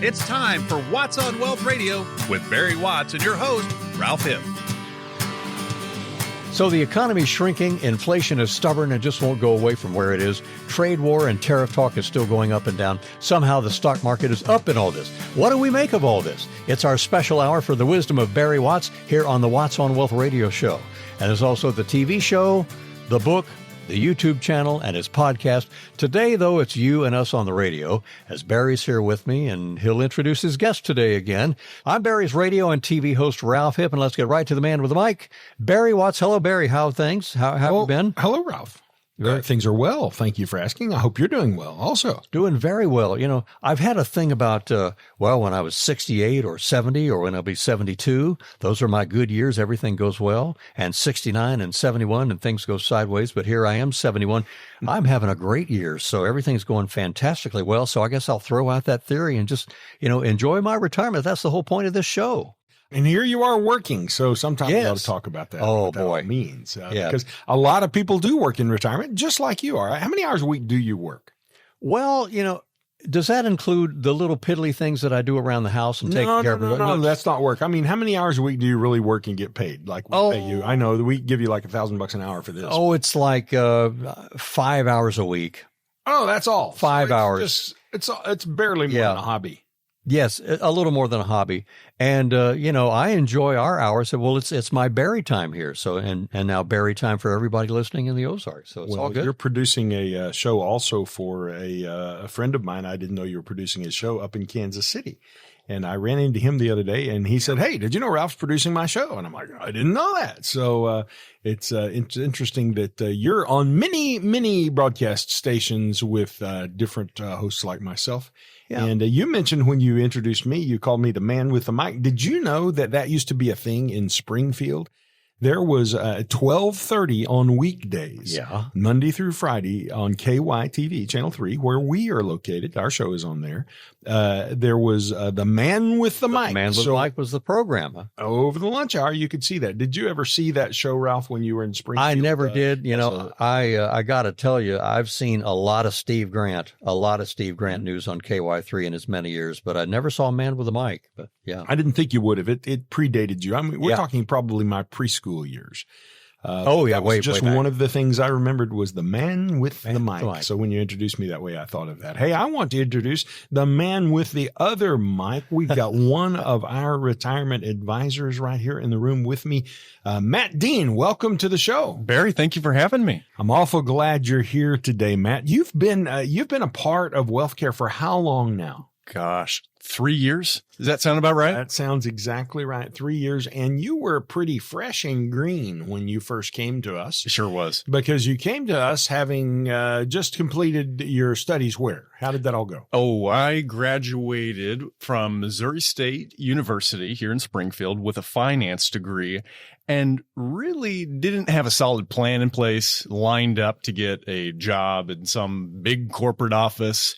It's time for Watts on Wealth Radio with Barry Watts and your host, Ralph Hipp. So the economy's shrinking, inflation is stubborn and just won't go away from where it is. Trade war and tariff talk is still going up and down. Somehow the stock market is up in all this. What do we make of all this? It's our special hour for the wisdom of Barry Watts here on the Watts on Wealth radio show. And there's also the TV show, the book, the YouTube channel, and his podcast. Today, though, it's you and us on the radio, as Barry's here with me, and he'll introduce his guest today again. I'm Barry's radio and TV host, Ralph Hipp, and let's get right to the man with the mic, Barry Watts. Hello, Barry. How are things? How have you been? Hello, Ralph. Things are well. Thank you for asking. I hope you're doing well also. Doing very well. You know, I've had a thing about, when I was 68 or 70 or when I'll be 72, those are my good years. Everything goes well. And 69 and 71 and things go sideways. But here I am, 71. I'm having a great year. So everything's going fantastically well. So I guess I'll throw out that theory and just, enjoy my retirement. That's the whole point of this show. And here you are working, so sometimes we ought to talk about that. Oh, what that boy. Means. Because a lot of people do work in retirement, just like you are. How many hours a week do you work? Well, does that include the little piddly things that I do around the house and take care of it? No, that's not work. I mean, how many hours a week do you really work and get paid? Like we pay you. I know we give you like $1,000 an hour for this. Oh, it's like 5 hours a week. Oh, that's all. 5 hours. It's barely more than a hobby. Yes, a little more than a hobby. And, I enjoy our hours. Well, it's my Barry time here. So, and now Barry time for everybody listening in the Ozarks. So it's all good. You're producing a show also for a friend of mine. I didn't know you were producing a show up in Kansas City. And I ran into him the other day and he said, "Hey, did you know Ralph's producing my show?" And I'm like, "I didn't know that." So, it's interesting that you're on many broadcast stations with different hosts like myself. Yeah. And you mentioned when you introduced me, you called me the man with the mic. Did you know that used to be a thing in Springfield? There was 12:30 on weekdays, Monday through Friday on KYTV, Channel 3, where we are located. Our show is on there. There was the man with the mic. The man with the mic was the program. Huh? Over the lunch hour, you could see that. Did you ever see that show, Ralph, when you were in Springfield? I never did. I got to tell you, I've seen a lot of Steve Grant news on KY3 in his many years, but I never saw a man with a mic. But yeah, I didn't think you would have. It predated you. I mean, we're talking probably my preschool years. One of the things I remembered was the man with the mic. So when you introduced me that way, I thought of that. Hey, I want to introduce the man with the other mic. We've got one of our retirement advisors right here in the room with me, Matt Dean. Welcome to the show, Barry. Thank you for having me. I'm awful glad you're here today, Matt. You've been a part of WealthCare for how long now? Gosh, 3 years. Does that sound about right? That sounds exactly right. 3 years. And you were pretty fresh and green when you first came to us. It sure was. Because you came to us having just completed your studies where? How did that all go? Oh, I graduated from Missouri State University here in Springfield with a finance degree and really didn't have a solid plan in place, lined up to get a job in some big corporate office.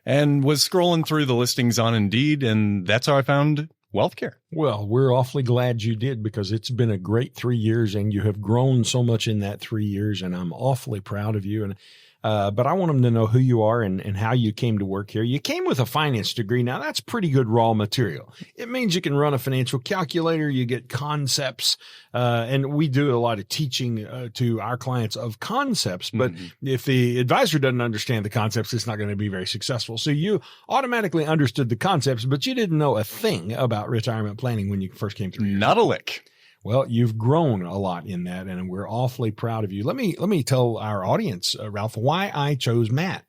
And was scrolling through the listings on Indeed, and that's how I found WealthCare. Well, we're awfully glad you did because it's been a great 3 years, and you have grown so much in that 3 years, and I'm awfully proud of you. And but I want them to know who you are and how you came to work here. You came with a finance degree. Now, that's pretty good raw material. It means you can run a financial calculator. You get concepts. And we do a lot of teaching to our clients of concepts. But if the advisor doesn't understand the concepts, it's not going to be very successful. So you automatically understood the concepts, but you didn't know a thing about retirement planning when you first came through. Not a lick. Well, you've grown a lot in that, and we're awfully proud of you. Let me tell our audience, Ralph, why I chose Matt.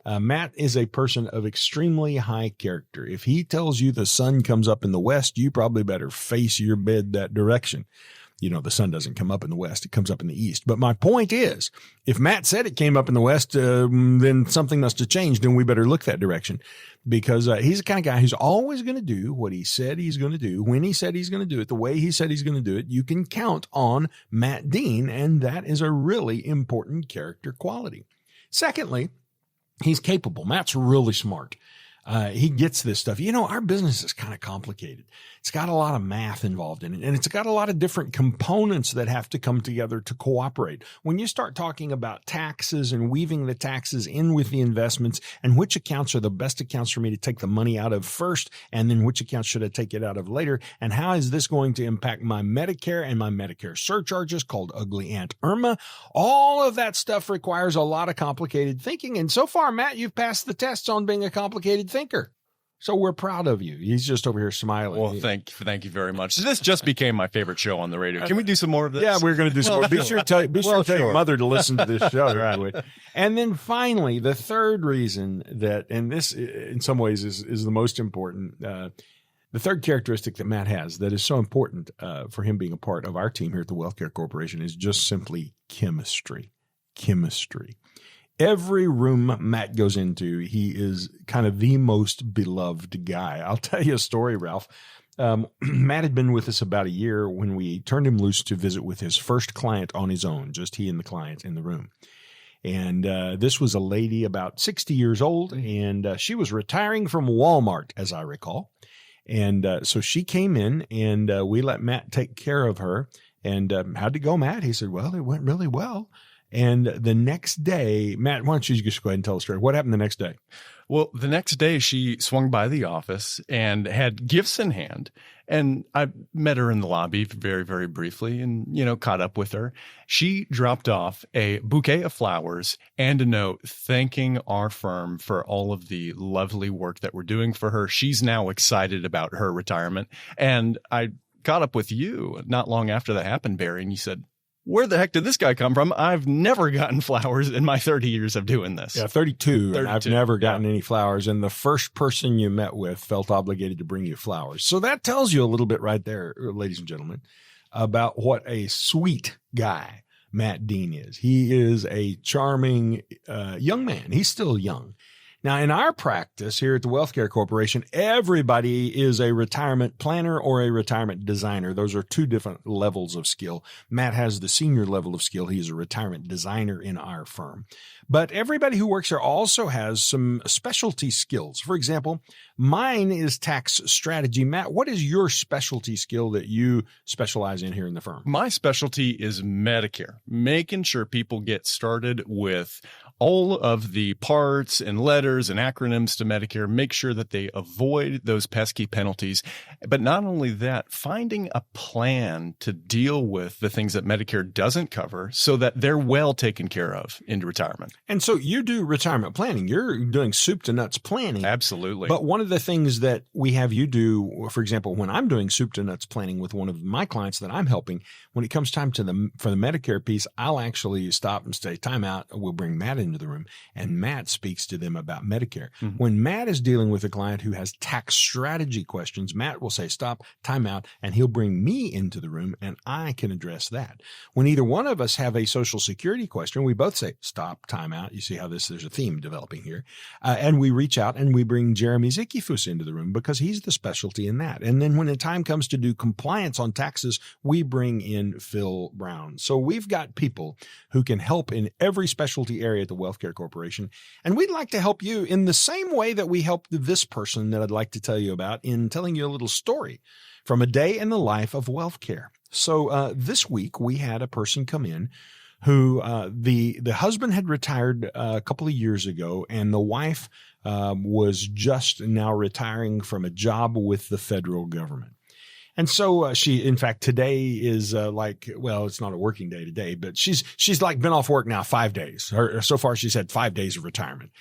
Matt is a person of extremely high character. If he tells you the sun comes up in the west, you probably better face your bed that direction. You know, the sun doesn't come up in the west. It comes up in the east. But my point is, if Matt said it came up in the west, then something must have changed, and we better look that direction because he's the kind of guy who's always going to do what he said he's going to do, when he said he's going to do it, the way he said he's going to do it. You can count on Matt Dean, and that is a really important character quality. Secondly, he's capable. Matt's really smart. He gets this stuff. You know, our business is kind of complicated. It's got a lot of math involved in it, and it's got a lot of different components that have to come together to cooperate. When you start talking about taxes and weaving the taxes in with the investments and which accounts are the best accounts for me to take the money out of first, and then which accounts should I take it out of later, and how is this going to impact my Medicare and my Medicare surcharges called Ugly Aunt Irma, all of that stuff requires a lot of complicated thinking. And so far, Matt, you've passed the tests on being a complicated thinker. So we're proud of you. He's just over here smiling. Well, thank you very much. This just became my favorite show on the radio. Can we do some more of this? Yeah, we're going to do some more. Be sure to tell your mother to listen to this show. Right. And then finally, the third reason that, and this in some ways is the most important, the third characteristic that Matt has that is so important for him being a part of our team here at the Wealth Care Corporation is just simply chemistry. Chemistry. Every room Matt goes into, he is kind of the most beloved guy. I'll tell you a story, Ralph. Matt had been with us about a year when we turned him loose to visit with his first client on his own, just he and the client in the room. And this was a lady about 60 years old, and she was retiring from Walmart, as I recall. And so she came in, and we let Matt take care of her. And how'd it go, Matt? He said, well, it went really well. And the next day, Matt, why don't you just go ahead and tell the story? What happened the next day? Well, the next day she swung by the office and had gifts in hand. And I met her in the lobby very, very briefly and, caught up with her. She dropped off a bouquet of flowers and a note thanking our firm for all of the lovely work that we're doing for her. She's now excited about her retirement. And I caught up with you not long after that happened, Barry, and you said, where the heck did this guy come from? I've never gotten flowers in my 30 years of doing this. Yeah, 32. And I've never gotten any flowers. And the first person you met with felt obligated to bring you flowers. So that tells you a little bit right there, ladies and gentlemen, about what a sweet guy Matt Dean is. He is a charming young man. He's still young. Now, in our practice here at the Wealth Care Corporation, everybody is a retirement planner or a retirement designer. Those are two different levels of skill. Matt has the senior level of skill. He's a retirement designer in our firm. But everybody who works here also has some specialty skills. For example, mine is tax strategy. Matt, what is your specialty skill that you specialize in here in the firm? My specialty is Medicare, making sure people get started with all of the parts and letters and acronyms to Medicare, make sure that they avoid those pesky penalties. But not only that, finding a plan to deal with the things that Medicare doesn't cover so that they're well taken care of into retirement. And so you do retirement planning. You're doing soup to nuts planning. Absolutely. But one of the things that we have you do, for example, when I'm doing soup to nuts planning with one of my clients that I'm helping, when it comes time to for the Medicare piece, I'll actually stop and say, time out. We'll bring Matt into the room, and Matt speaks to them about Medicare. Mm-hmm. When Matt is dealing with a client who has tax strategy questions, Matt will say, stop, time out, and he'll bring me into the room, and I can address that. When either one of us have a Social Security question, we both say, stop, time out. You see how there's a theme developing here. And we reach out and we bring Jeremy Zikifus into the room because he's the specialty in that. And then when the time comes to do compliance on taxes, we bring in Phil Brown. So we've got people who can help in every specialty area at the Wealth Care Corporation. And we'd like to help you in the same way that we helped this person that I'd like to tell you about in telling you a little story from a day in the life of wealth care. So this week we had a person come in who the husband had retired a couple of years ago, and the wife was just now retiring from a job with the federal government. And so she, in fact, today is it's not a working day today, but she's like been off work now 5 days. So far, she's had 5 days of retirement.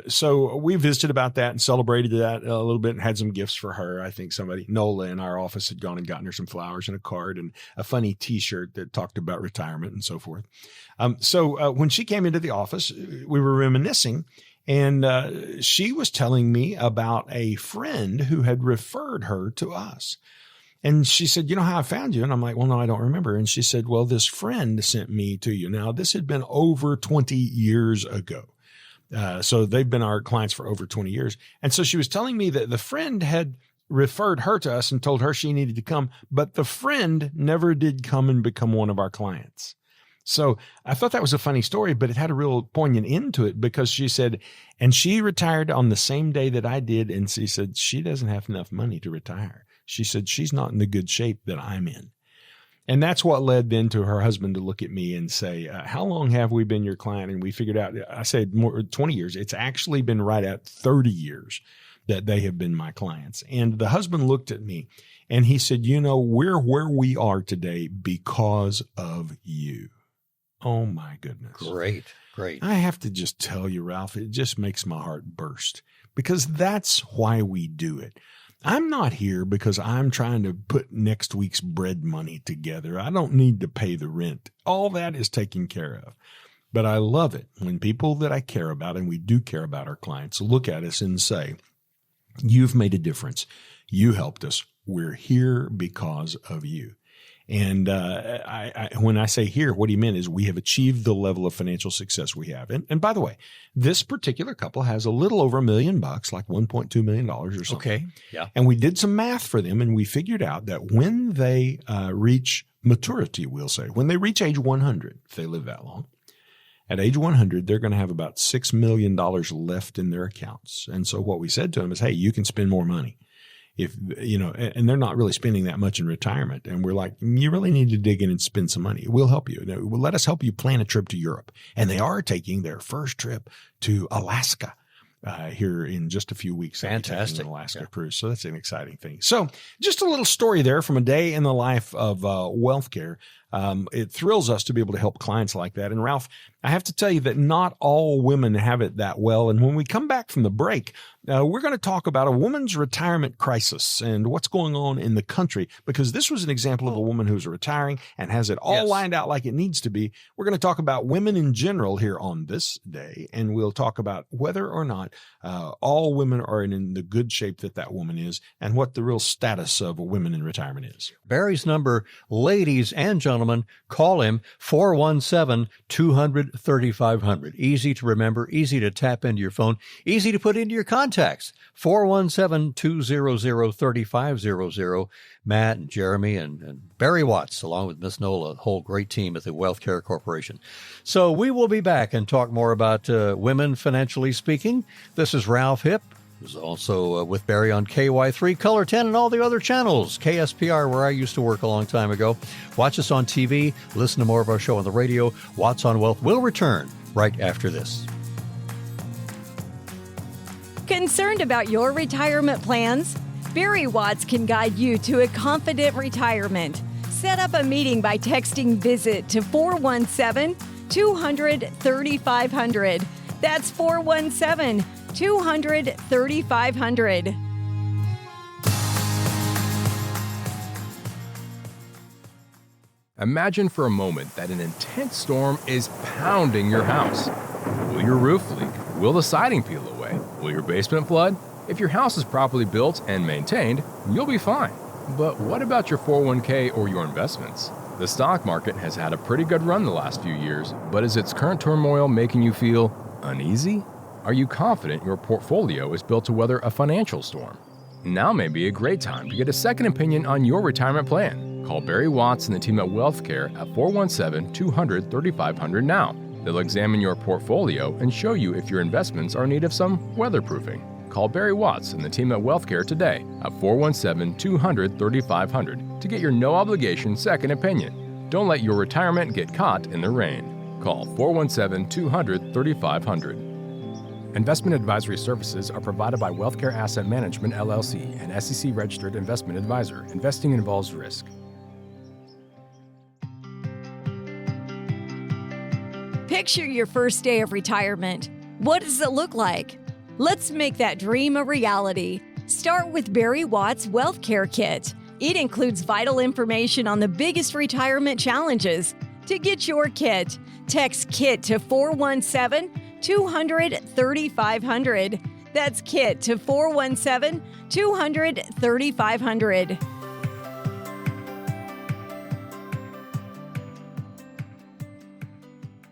So we visited about that and celebrated that a little bit and had some gifts for her. I think Nola in our office had gone and gotten her some flowers and a card and a funny T-shirt that talked about retirement and so forth. So when she came into the office, we were reminiscing, and she was telling me about a friend who had referred her to us. And she said, you know how I found you? And I'm like, well, no, I don't remember. And she said, well, this friend sent me to you. Now, this had been over 20 years ago. So they've been our clients for over 20 years. And so she was telling me that the friend had referred her to us and told her she needed to come, but the friend never did come and become one of our clients. So I thought that was a funny story, but it had a real poignant end to it because she said, and she retired on the same day that I did. And she said, she doesn't have enough money to retire. She said, she's not in the good shape that I'm in. And that's what led then to her husband to look at me and say, how long have we been your client? And we figured out, I said more 20 years. It's actually been right at 30 years that they have been my clients. And the husband looked at me and he said, we're where we are today because of you. Oh my goodness. Great. I have to just tell you, Ralph, it just makes my heart burst because that's why we do it. I'm not here because I'm trying to put next week's bread money together. I don't need to pay the rent. All that is taken care of. But I love it when people that I care about, and we do care about our clients, look at us and say, you've made a difference. You helped us. We're here because of you. And when I say here, what he meant is we have achieved the level of financial success we have. And by the way, this particular couple has a little over $1 million, like $1.2 million or something. Okay. Yeah. And we did some math for them, and we figured out that when they reach maturity, we'll say, when they reach age 100, if they live that long, at age 100, they're going to have about $6 million left in their accounts. And so what we said to them is, hey, you can spend more money. If, and they're not really spending that much in retirement. And we're like, you really need to dig in and spend some money. We'll help you. Let us help you plan a trip to Europe. And they are taking their first trip to Alaska here in just a few weeks. Fantastic. An Alaska cruise. So that's an exciting thing. So just a little story there from a day in the life of wealth care. It thrills us to be able to help clients like that. And Ralph, I have to tell you that not all women have it that well. And when we come back from the break, we're going to talk about a woman's retirement crisis and what's going on in the country, because this was an example of a woman who's retiring and has it all lined out like it needs to be. We're going to talk about women in general here on this day, and we'll talk about whether or not all women are in the good shape that woman is and what the real status of women in retirement is. Barry's number, ladies and gentlemen, call him 417-200-3500. Easy to remember, easy to tap into your phone, easy to put into your contacts. 417-200-3500. Matt and Jeremy and Barry Watts, along with Miss Nola, a whole great team at the Wealth Care Corporation. So we will be back and talk more about women financially speaking. This is Ralph Hipp, who's also with Barry on KY3, Color 10, and all the other channels. KSPR, where I used to work a long time ago. Watch us on TV. Listen to more of our show on the radio. Watts on Wealth will return right after this. Concerned about your retirement plans? Barry Watts can guide you to a confident retirement. Set up a meeting by texting VISIT to 417-200-3500. That's 417-200-3500. Imagine for a moment that an intense storm is pounding your house. Will your roof leak? Will the siding peel away? Will your basement flood? If your house is properly built and maintained, you'll be fine. But what about your 401k or your investments? The stock market has had a pretty good run the last few years, but is its current turmoil making you feel uneasy? Are you confident your portfolio is built to weather a financial storm? Now may be a great time to get a second opinion on your retirement plan. Call Barry Watts and the team at Wealth Care at 417-200-3500 now. They'll examine your portfolio and show you if your investments are in need of some weatherproofing. Call Barry Watts and the team at Wealth Care today at 417-200-3500 to get your no-obligation second opinion. Don't let your retirement get caught in the rain. Call 417-200-3500. Investment advisory services are provided by WealthCare Asset Management, LLC, an SEC-registered investment advisor. Investing involves risk. Picture your first day of retirement. What does it look like? Let's make that dream a reality. Start with Barry Watts' Wealth Care Kit. It includes vital information on the biggest retirement challenges. To get your kit, text KIT to 417-200-3500. That's KIT to 417-200-3500.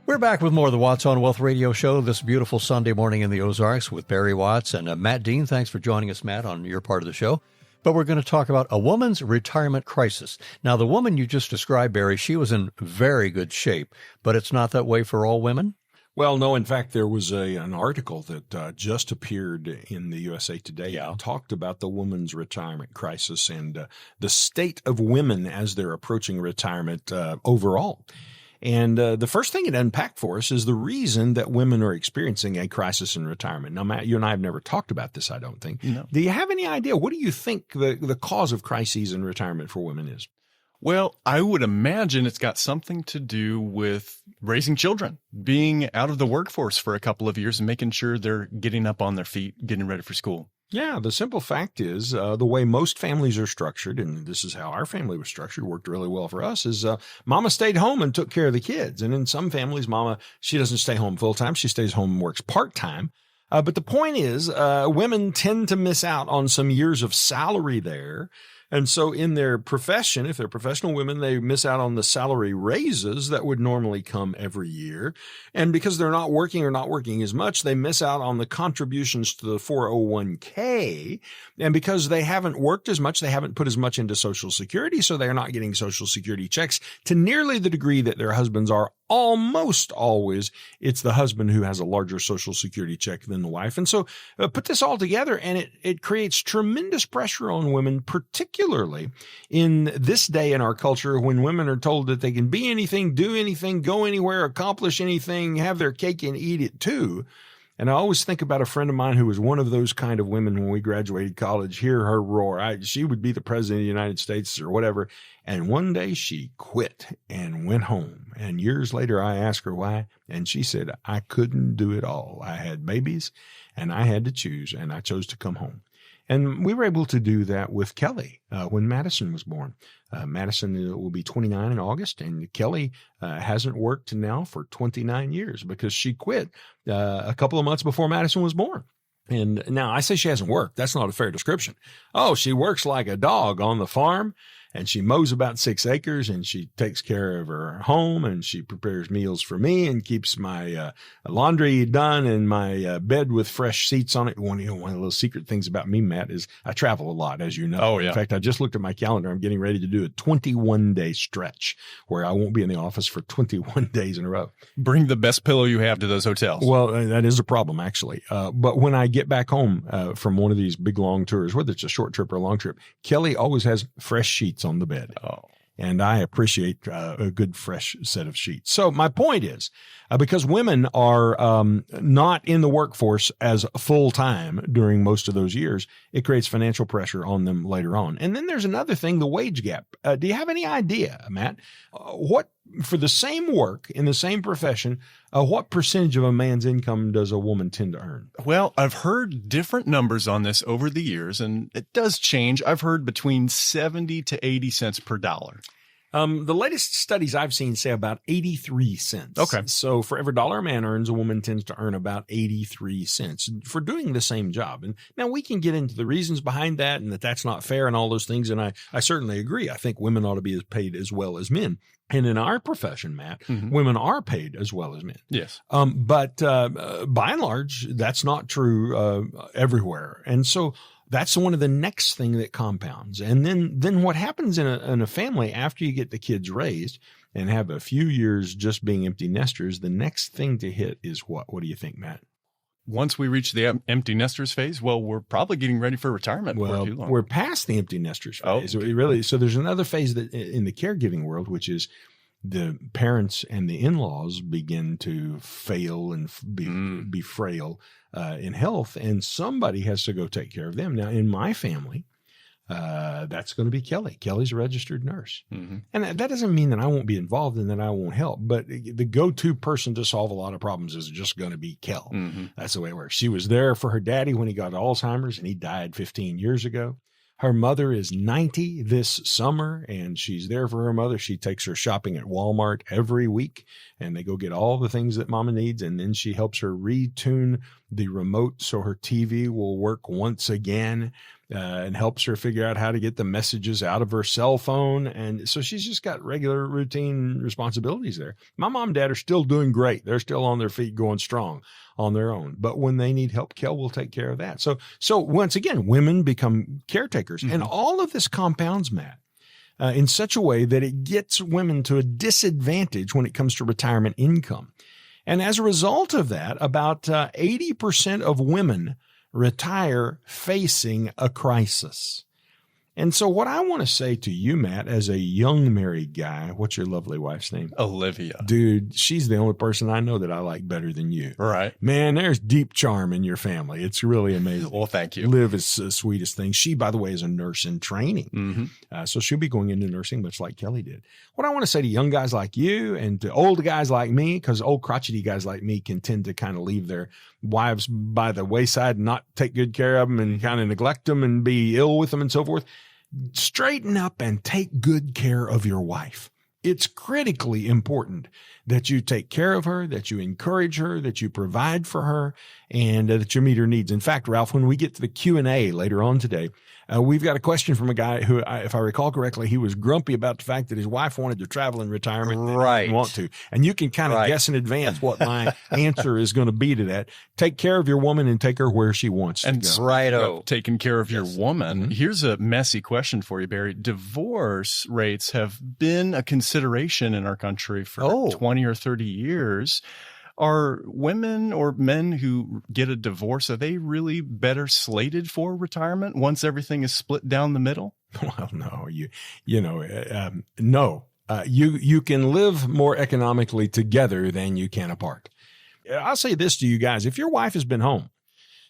We're back with more of the Watts on Wealth radio show this beautiful Sunday morning in the Ozarks with Barry Watts and Matt Dean. Thanks for joining us, Matt, on your part of the show. but we're going to talk about a woman's retirement crisis. Now, the woman you just described, Barry, she was in very good shape, but it's not that way for all women? Well, no. In fact, there was an article that just appeared in the USA Today that talked about the woman's retirement crisis and the state of women as they're approaching retirement overall. And the first thing it unpacked for us is the reason that women are experiencing a crisis in retirement. Now, Matt, you and I have never talked about this, I don't think. No. Do you have any idea? What do you think the cause of crises in retirement for women is? Well, I would imagine it's got something to do with raising children, being out of the workforce for a couple of years and making sure they're getting up on their feet, getting ready for school. Yeah, the simple fact is the way most families are structured, and this is how our family was structured, worked really well for us, is mama stayed home and took care of the kids. And in some families, mama, she doesn't stay home full time. She stays home and works part time. But the point is, women tend to miss out on some years of salary there. And so in their profession, if they're professional women, they miss out on the salary raises that would normally come every year. And because they're not working or not working as much, they miss out on the contributions to the 401k. And because they haven't worked as much, they haven't put as much into Social Security, so they're not getting Social Security checks to nearly the degree that their husbands are. Almost always, it's the husband who has a larger Social Security check than the wife. And so put this all together, and it creates tremendous pressure on women, particularly in this day in our culture when women are told that they can be anything, do anything, go anywhere, accomplish anything, have their cake and eat it too. And I always think about a friend of mine who was one of those kind of women when we graduated college, hear her roar. She would be the president of the United States or whatever. And one day she quit and went home. And years later, I asked her why. And she said, I couldn't do it all. I had babies and I had to choose, and I chose to come home. And we were able to do that with Kelly when Madison was born. Madison will be 29 in August, and Kelly hasn't worked now for 29 years because she quit a couple of months before Madison was born. And now I say she hasn't worked. That's not a fair description. Oh, she works like a dog on the farm, and she mows about 6 acres, and she takes care of her home, and she prepares meals for me and keeps my laundry done and my bed with fresh seats on it. One of the little secret things about me, Matt, is I travel a lot, as you know. Oh, yeah. In fact, I just looked at my calendar. I'm getting ready to do a 21-day stretch where I won't be in the office for 21 days in a row. Bring the best pillow you have to those hotels. Well, that is a problem, actually. But when I get back home from one of these big, long tours, whether it's a short trip or a long trip, Kelly always has fresh sheets on the bed. Oh. And I appreciate a good, fresh set of sheets. So my point is, because women are not in the workforce as full time during most of those years, it creates financial pressure on them later on. And then there's another thing, the wage gap. Do you have any idea, Matt, what for the same work in the same profession, what percentage of a man's income does a woman tend to earn? Well, I've heard different numbers on this over the years, and it does change. I've heard between 70 to 80 cents per dollar. The latest studies I've seen say about 83 cents. Okay. So for every dollar a man earns, a woman tends to earn about 83 cents for doing the same job. And now we can get into the reasons behind that and that that's not fair and all those things. And I certainly agree. I think women ought to be paid as well as men. And in our profession, Matt, women are paid as well as men. Yes. But by and large, that's not true everywhere. And so that's one of the next thing that compounds. And then what happens in a family after you get the kids raised and have a few years just being empty nesters, the next thing to hit is what? What do you think, Matt? Once we reach the empty nesters phase, well, we're probably getting ready for retirement. Well, too long. we're past the empty nesters phase. Oh, Okay. So there's another phase that in the caregiving world, which is the parents and the in-laws begin to fail and be frail in health, and somebody has to go take care of them. Now, in my family, that's going to be Kelly. Kelly's a registered nurse. And that doesn't mean that I won't be involved and that I won't help, but the go-to person to solve a lot of problems is just going to be Kel. That's the way it works. She was there for her daddy when he got Alzheimer's, and he died 15 years ago. Her mother is 90 this summer, and she's there for her mother. She takes her shopping at Walmart every week, and they go get all the things that mama needs, and then she helps her retune the remote so her TV will work once again, and helps her figure out how to get the messages out of her cell phone. And so she's just got regular routine responsibilities there. My mom and dad are still doing great. They're still on their feet going strong on their own. But when they need help, Kel will take care of that. So once again, women become caretakers. And all of this compounds, Matt, in such a way that it gets women to a disadvantage when it comes to retirement income. And as a result of that, about 80% of women retire facing a crisis. And so what I want to say to you, Matt, as a young married guy, what's your lovely wife's name? Olivia. Dude, she's the only person I know that I like better than you. Right. Man, there's deep charm in your family. It's really amazing. Well, thank you. Liv is the sweetest thing. She, by the way, is a nurse in training. So she'll be going into nursing, much like Kelly did. What I want to say to young guys like you and to old guys like me, because old crotchety guys like me can tend to kind of leave their wives by the wayside and not take good care of them and kind of neglect them and be ill with them and so forth. Straighten up and take good care of your wife. It's critically important that you take care of her, that you encourage her, that you provide for her, and that you meet her needs. In fact, Ralph, when we get to the Q&A later on today, we've got a question from a guy who, if I recall correctly, he was grumpy about the fact that his wife wanted to travel in retirement. Right. Didn't want to. And you can kind of guess in advance what my answer is going to be to that. Take care of your woman and take her where she wants to go. Righto. Taking care of your woman. Here's a messy question for you, Barry. Divorce rates have been a consideration in our country for 20 or 30 years. Are women or men who get a divorce, are they really better slated for retirement once everything is split down the middle? Well, no, no. You can live more economically together than you can apart. I'll say this to you guys. If your wife has been home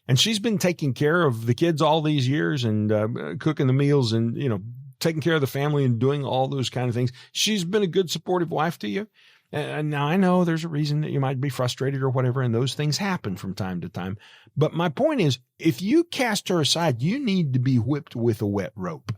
and she's been taking care of the kids all these years and cooking the meals and, taking care of the family and doing all those kind of things, she's been a good supportive wife to you. And now I know there's a reason that you might be frustrated or whatever, and those things happen from time to time. But my point is, if you cast her aside, you need to be whipped with a wet rope.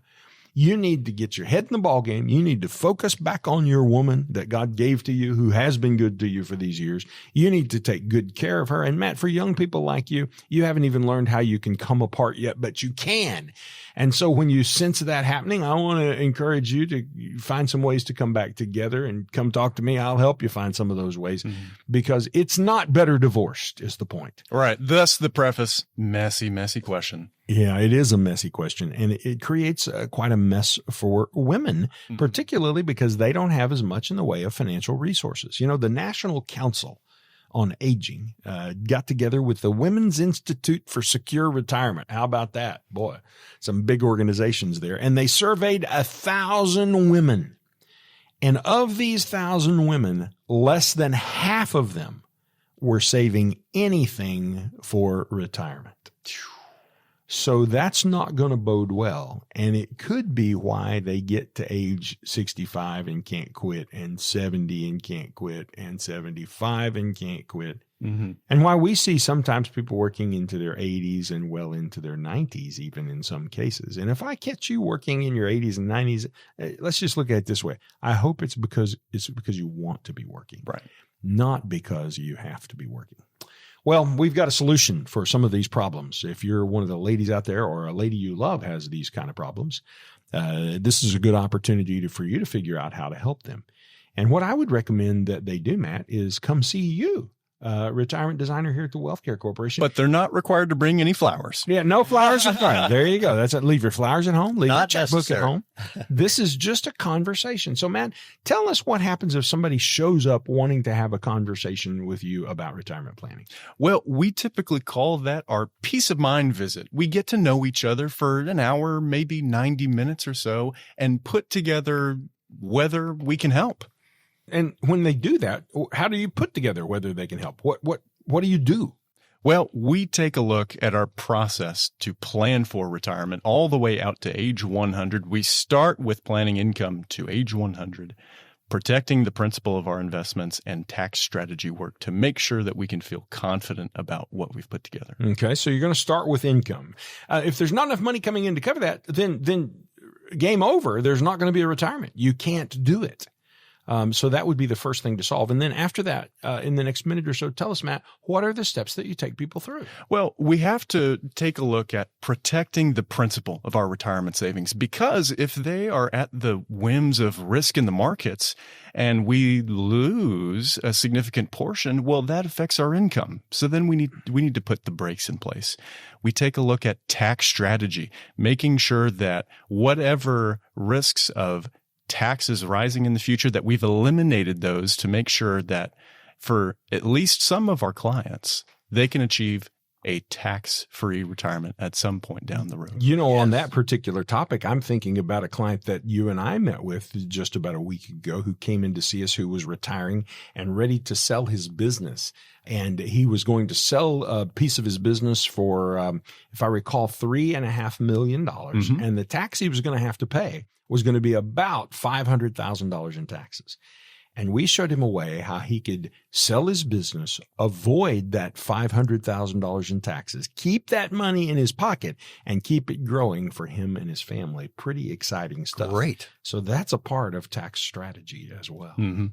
You need to get your head in the ballgame. You need to focus back on your woman that God gave to you, who has been good to you for these years. You need to take good care of her. And Matt, for young people like you, you haven't even learned how you can come apart yet, but you can. And so when you sense that happening, I want to encourage you to find some ways to come back together and come talk to me. I'll help you find some of those ways because it's not better divorced is the point. Right. Thus the preface, messy question. Yeah, it is a messy question, and it creates quite a mess for women, particularly because they don't have as much in the way of financial resources. The National Council on Aging got together with the Women's Institute for Secure Retirement. How about that? Boy, some big organizations there. And they surveyed 1,000 women. And of these 1,000 women, less than half of them were saving anything for retirement. So that's not going to bode well. And it could be why they get to age 65 and can't quit, and 70 and can't quit, and 75 and can't quit. And why we see sometimes people working into their 80s and well into their 90s, even in some cases. And if I catch you working in your 80s and 90s, let's just look at it this way. I hope it's because you want to be working, right? Not because you have to be working. Well, we've got a solution for some of these problems. If you're one of the ladies out there or a lady you love has these kind of problems, this is a good opportunity for you to figure out how to help them. And what I would recommend that they do, Matt, is come see you. Retirement designer here at the Wealth Care Corporation. But they're not required to bring any flowers. Yeah, no flowers required. There you go. That's it. Leave your flowers at home. Leave your checkbook at home. This is just a conversation. So, Matt, tell us what happens if somebody shows up wanting to have a conversation with you about retirement planning. Well, we typically call that our peace of mind visit. We get to know each other for an hour, maybe 90 minutes or so, and put together whether we can help. And when they do that, how do you put together whether they can help? What do you do? Well, we take a look at our process to plan for retirement all the way out to age 100. We start with planning income to age 100, protecting the principal of our investments, and tax strategy work to make sure that we can feel confident about what we've put together. Okay, so you're going to start with income. If there's not enough money coming in to cover that, then game over. There's not going to be a retirement. You can't do it. So that would be the first thing to solve. And then after that, in the next minute or so, tell us, Matt, what are the steps that you take people through? Well, we have to take a look at protecting the principal of our retirement savings, because if they are at the whims of risk in the markets and we lose a significant portion, well, that affects our income. So then we need to put the brakes in place. We take a look at tax strategy, making sure that whatever risks of taxes rising in the future, that we've eliminated those to make sure that for at least some of our clients, they can achieve a tax-free retirement at some point down the road. On that particular topic, I'm thinking about a client that you and I met with just about a week ago who came in to see us, who was retiring and ready to sell his business. And he was going to sell a piece of his business for, if I recall, $3.5 million. Mm-hmm. And the tax he was going to have to pay was going to be about $500,000 in taxes. And we showed him a way how he could sell his business, avoid that $500,000 in taxes, keep that money in his pocket, and keep it growing for him and his family. Pretty exciting stuff. Great. So that's a part of tax strategy as well. Mm-hmm.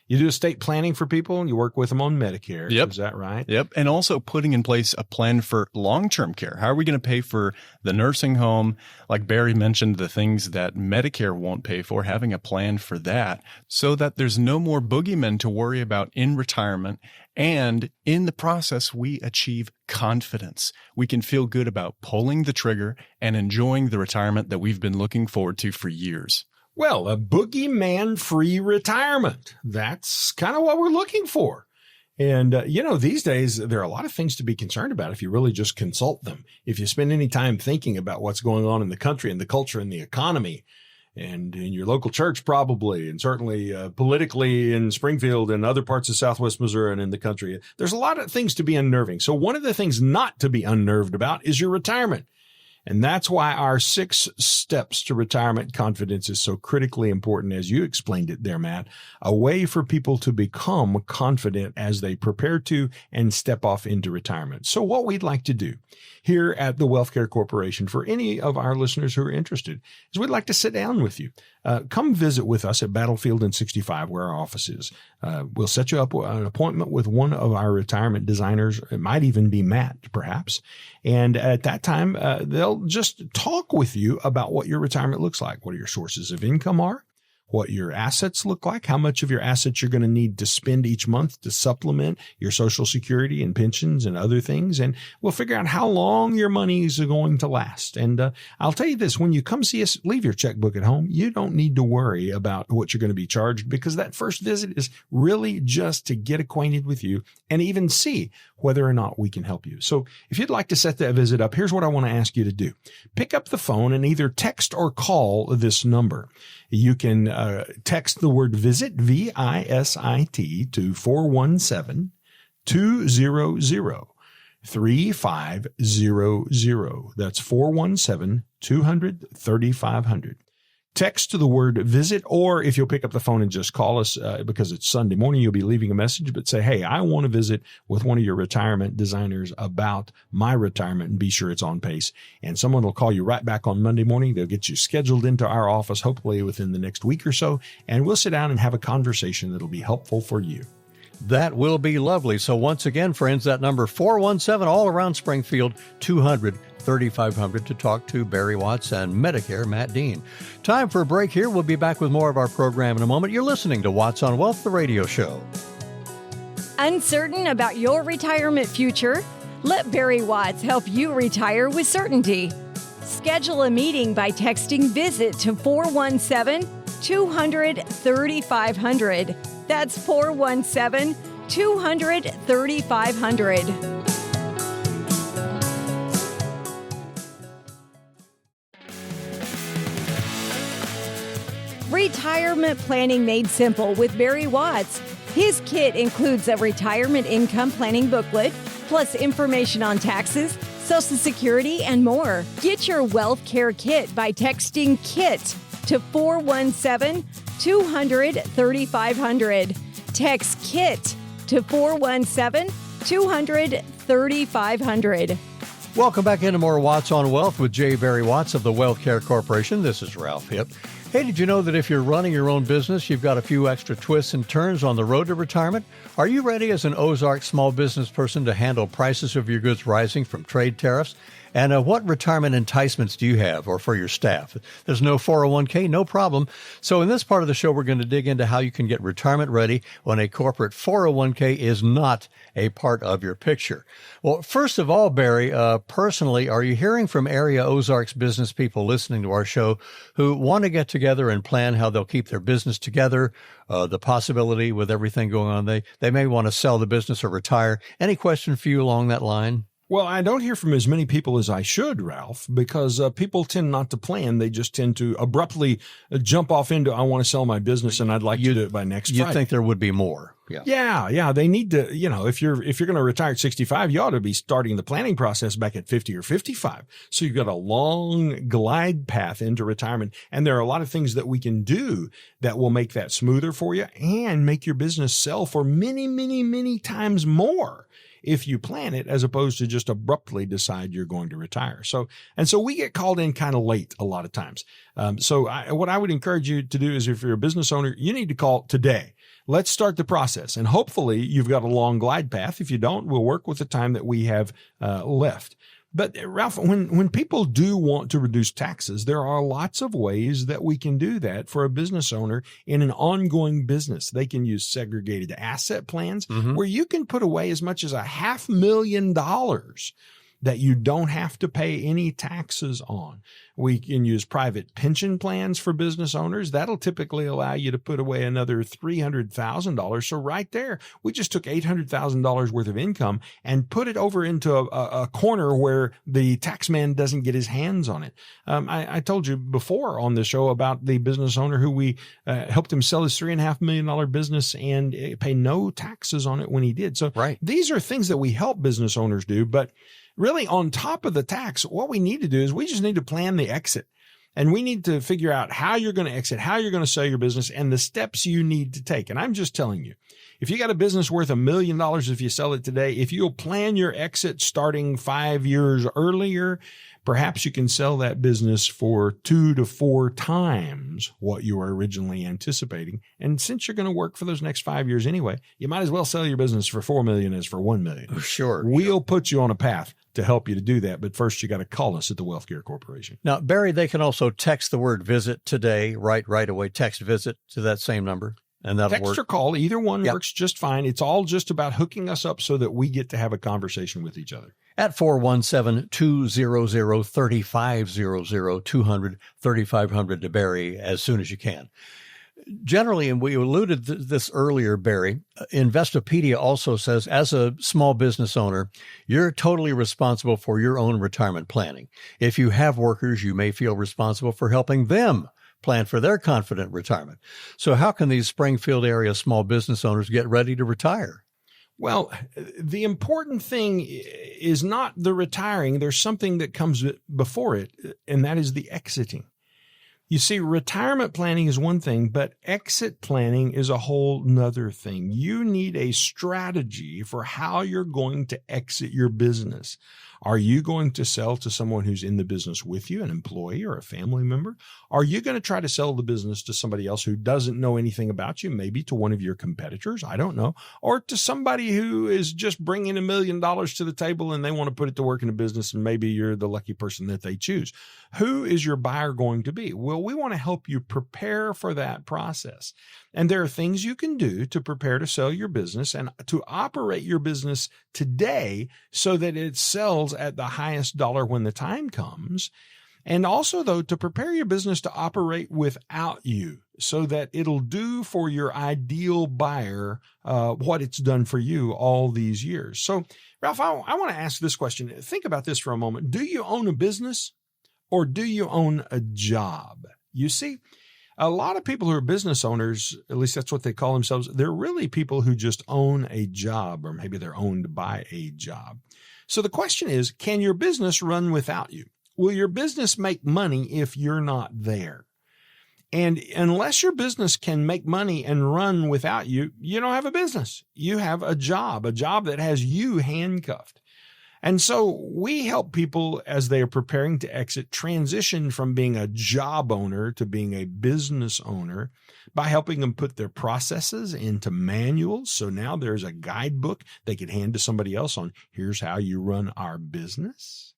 You do estate planning for people and you work with them on Medicare. Yep. Is that right? Yep. And also putting in place a plan for long-term care. How are we going to pay for the nursing home? Like Barry mentioned, the things that Medicare won't pay for, having a plan for that so that there's no more boogeymen to worry about in retirement. And in the process, we achieve confidence. We can feel good about pulling the trigger and enjoying the retirement that we've been looking forward to for years. Well, a boogeyman-free retirement. That's kind of what we're looking for. And, these days, there are a lot of things to be concerned about if you really just consult them. If you spend any time thinking about what's going on in the country and the culture and the economy, and in your local church probably, and certainly politically in Springfield and other parts of Southwest Missouri and in the country, there's a lot of things to be unnerving. So one of the things not to be unnerved about is your retirement. And that's why our 6 steps to retirement confidence is so critically important, as you explained it there, Matt, a way for people to become confident as they prepare to and step off into retirement. So what we'd like to do here at the Wealth Care Corporation for any of our listeners who are interested is we'd like to sit down with you. Come visit with us at Battlefield and 65, where our office is. We'll set you up an appointment with one of our retirement designers. It might even be Matt, perhaps. And at that time, they'll just talk with you about what your retirement looks like, what your sources of income are, what your assets look like, how much of your assets you're going to need to spend each month to supplement your Social Security and pensions and other things. And we'll figure out how long your money is going to last. And I'll tell you this, when you come see us, leave your checkbook at home. You don't need to worry about what you're going to be charged, because that first visit is really just to get acquainted with you and even see whether or not we can help you. So if you'd like to set that visit up, here's what I want to ask you to do. Pick up the phone and either text or call this number. You can text the word visit, V-I-S-I-T, to 417-200-3500. That's 417-200-3500. Text to the word visit, or if you'll pick up the phone and just call us because it's Sunday morning, you'll be leaving a message, but say, hey, I want to visit with one of your retirement designers about my retirement, and be sure it's on pace. And someone will call you right back on Monday morning. They'll get you scheduled into our office, hopefully within the next week or so, and we'll sit down and have a conversation that'll be helpful for you. That will be lovely. So once again, friends, that number 417 all around Springfield, 200-3500 to talk to Barry Watts and Medicare Matt Dean. Time for a break here. We'll be back with more of our program in a moment. You're listening to Watts on Wealth, the radio show. Uncertain about your retirement future? Let Barry Watts help you retire with certainty. Schedule a meeting by texting VISIT to 417-200-3500. That's 417-200-3500. Retirement Planning Made Simple with Barry Watts. His kit includes a retirement income planning booklet, plus information on taxes, Social Security, and more. Get your Wealth Care Kit by texting KIT to 417-200-3500. Text KIT to 417-200-3500. Welcome back into more Watts on Wealth with J. Barry Watts of the Wealth Care Corporation. This is Ralph Hipp. Hey, did you know that if you're running your own business, you've got a few extra twists and turns on the road to retirement? Are you ready as an Ozark small business person to handle prices of your goods rising from trade tariffs? And what retirement enticements do you have or for your staff? There's no 401k, no problem. So in this part of the show, we're going to dig into how you can get retirement ready when a corporate 401k is not a part of your picture. Well, first of all, Barry, personally, are you hearing from area Ozarks business people listening to our show who want to get together and plan how they'll keep their business together? The possibility with everything going on, they may want to sell the business or retire. Any question for you along that line? Well, I don't hear from as many people as I should, Ralph, because people tend not to plan. They just tend to abruptly jump off into, I want to sell my business and I'd like to do it by next Friday. You'd think there would be more. Yeah. They need to, if you're going to retire at 65, you ought to be starting the planning process back at 50 or 55. So you've got a long glide path into retirement. And there are a lot of things that we can do that will make that smoother for you and make your business sell for many, many, many times more if you plan it, as opposed to just abruptly decide you're going to retire. So we get called in kind of late a lot of times. What I would encourage you to do is, if you're a business owner, you need to call today. Let's start the process. And hopefully you've got a long glide path. If you don't, we'll work with the time that we have left. But Ralph, when people do want to reduce taxes, there are lots of ways that we can do that for a business owner in an ongoing business. They can use segregated asset plans where you can put away as much as $500,000 that you don't have to pay any taxes on. We can use private pension plans for business owners. That'll typically allow you to put away another $300,000. So right there, we just took $800,000 worth of income and put it over into a corner where the tax man doesn't get his hands on it. I told you before on the show about the business owner who we helped him sell his $3.5 million business and pay no taxes on it when he did. So These are things that we help business owners do, but really, on top of the tax, what we need to do is we just need to plan the exit. And we need to figure out how you're going to exit, how you're going to sell your business, and the steps you need to take. And I'm just telling you, if you got a business worth $1 million, if you sell it today, if you'll plan your exit starting 5 years earlier, perhaps you can sell that business for 2 to 4 times what you were originally anticipating. And since you're going to work for those next 5 years anyway, you might as well sell your business for $4 million as for $1 million. Sure. We'll put you on a path to help you to do that. But first, you got to call us at the Wealth Care Corporation. Now, Barry, they can also text the word visit today, right away. Text visit to that same number. And that'll text work. Or call, either one works just fine. It's all just about hooking us up so that we get to have a conversation with each other. At 417-200-3500, 200-3500 to Barry as soon as you can. Generally, and we alluded to this earlier, Barry, Investopedia also says, as a small business owner, you're totally responsible for your own retirement planning. If you have workers, you may feel responsible for helping them plan for their confident retirement. So how can these Springfield area small business owners get ready to retire? Well, the important thing is not the retiring. There's something that comes before it, and that is the exiting. You see, retirement planning is one thing, but exit planning is a whole nother thing. You need a strategy for how you're going to exit your business. Are you going to sell to someone who's in the business with you, an employee or a family member? Are you going to try to sell the business to somebody else who doesn't know anything about you, maybe to one of your competitors? I don't know. Or to somebody who is just bringing $1 million to the table and they want to put it to work in a business, and maybe you're the lucky person that they choose. Who is your buyer going to be? Well, we want to help you prepare for that process. And there are things you can do to prepare to sell your business and to operate your business today so that it sells at the highest dollar when the time comes. And also, though, to prepare your business to operate without you so that it'll do for your ideal buyer what it's done for you all these years. So, Ralph, I want to ask this question. Think about this for a moment. Do you own a business or do you own a job? You see, a lot of people who are business owners, at least that's what they call themselves, they're really people who just own a job, or maybe they're owned by a job. So the question is, can your business run without you? Will your business make money if you're not there? And unless your business can make money and run without you, you don't have a business. You have a job that has you handcuffed. And so we help people as they are preparing to exit transition from being a job owner to being a business owner by helping them put their processes into manuals. So now there's a guidebook they could hand to somebody else on, here's how you run our business.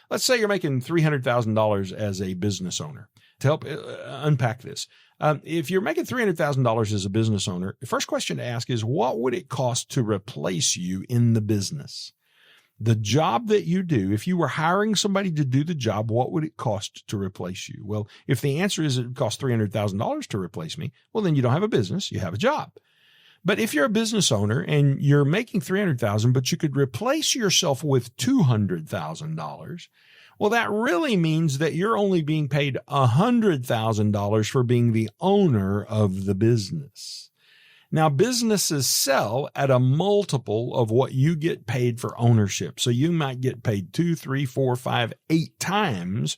Let's say you're making $300,000 as a business owner. To help unpack this, if you're making $300,000 as a business owner, the first question to ask is, what would it cost to replace you in the business? The job that you do, if you were hiring somebody to do the job, what would it cost to replace you? Well, if the answer is it costs $300,000 to replace me, well, then you don't have a business, you have a job. But if you're a business owner and you're making $300,000, but you could replace yourself with $200,000, well, that really means that you're only being paid $100,000 for being the owner of the business. Now, businesses sell at a multiple of what you get paid for ownership. So you might get paid 2, 3, 4, 5, 8 times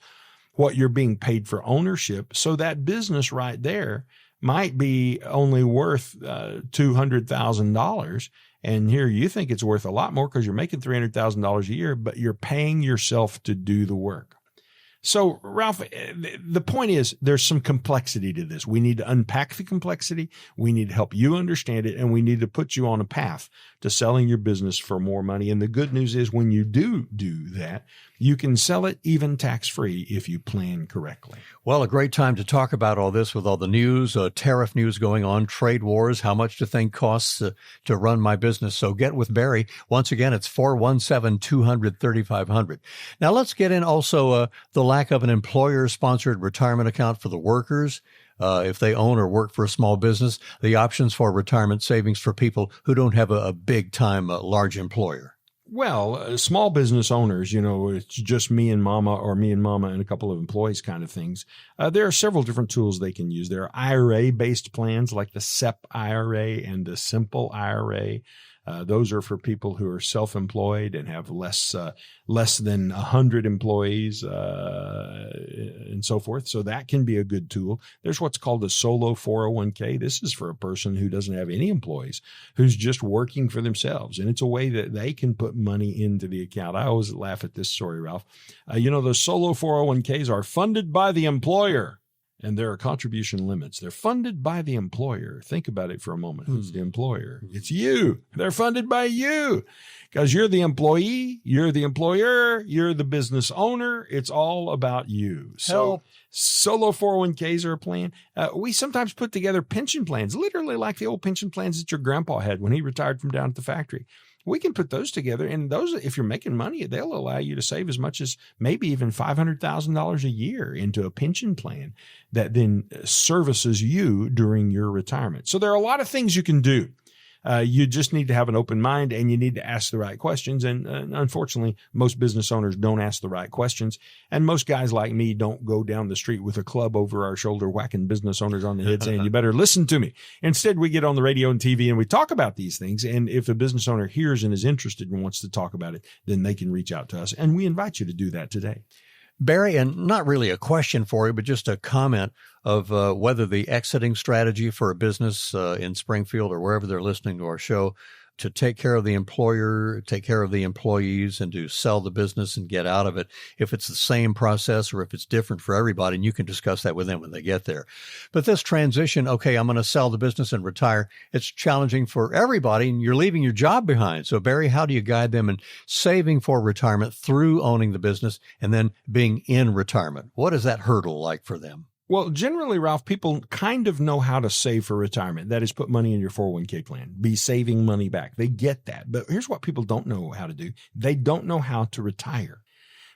what you're being paid for ownership. So that business right there might be only worth $200,000. And here you think it's worth a lot more because you're making $300,000 a year, but you're paying yourself to do the work. So, Ralph, the point is there's some complexity to this. We need to unpack the complexity. We need to help you understand it, and we need to put you on a path to selling your business for more money. And the good news is when you do that, you can sell it even tax-free if you plan correctly. Well, a great time to talk about all this with all the news, tariff news going on, trade wars, how much do things costs to run my business. So get with Barry. Once again, it's 417-200-3500. Now let's get in also the lack of an employer-sponsored retirement account for the workers. If they own or work for a small business, the options for retirement savings for people who don't have a big-time, large employer. Well, small business owners, it's just me and mama or me and mama and a couple of employees kind of things. There are several different tools they can use. There are IRA-based plans like the SEP IRA and the Simple IRA. Those are for people who are self-employed and have less than 100 employees and so forth. So that can be a good tool. There's what's called a solo 401k. This is for a person who doesn't have any employees, who's just working for themselves. And it's a way that they can put money into the account. I always laugh at this story, Ralph. Those solo 401ks are funded by the employer. And there are contribution limits. They're funded by the employer. Think about it for a moment. Who's the employer? It's you. They're funded by you because you're the employee, you're the employer, you're the business owner. It's all about you. So solo 401ks are a plan. We sometimes put together pension plans, literally like the old pension plans that your grandpa had when he retired from down at the factory. We can put those together, and those, if you're making money, they'll allow you to save as much as maybe even $500,000 a year into a pension plan that then services you during your retirement. So there are a lot of things you can do. You just need to have an open mind, and you need to ask the right questions. And unfortunately, most business owners don't ask the right questions. And most guys like me don't go down the street with a club over our shoulder whacking business owners on the head saying, you better listen to me. Instead, we get on the radio and TV and we talk about these things. And if a business owner hears and is interested and wants to talk about it, then they can reach out to us. And we invite you to do that today. Barry, and not really a question for you, but just a comment of whether the exiting strategy for a business in Springfield or wherever they're listening to our show to take care of the employer, take care of the employees, and to sell the business and get out of it, if it's the same process or if it's different for everybody, and you can discuss that with them when they get there. But this transition, okay, I'm going to sell the business and retire, it's challenging for everybody, and you're leaving your job behind. So, Barry, how do you guide them in saving for retirement through owning the business and then being in retirement? What is that hurdle like for them? Well, generally, Ralph, people kind of know how to save for retirement. That is, put money in your 401k plan, be saving money back. They get that. But here's what people don't know how to do. They don't know how to retire.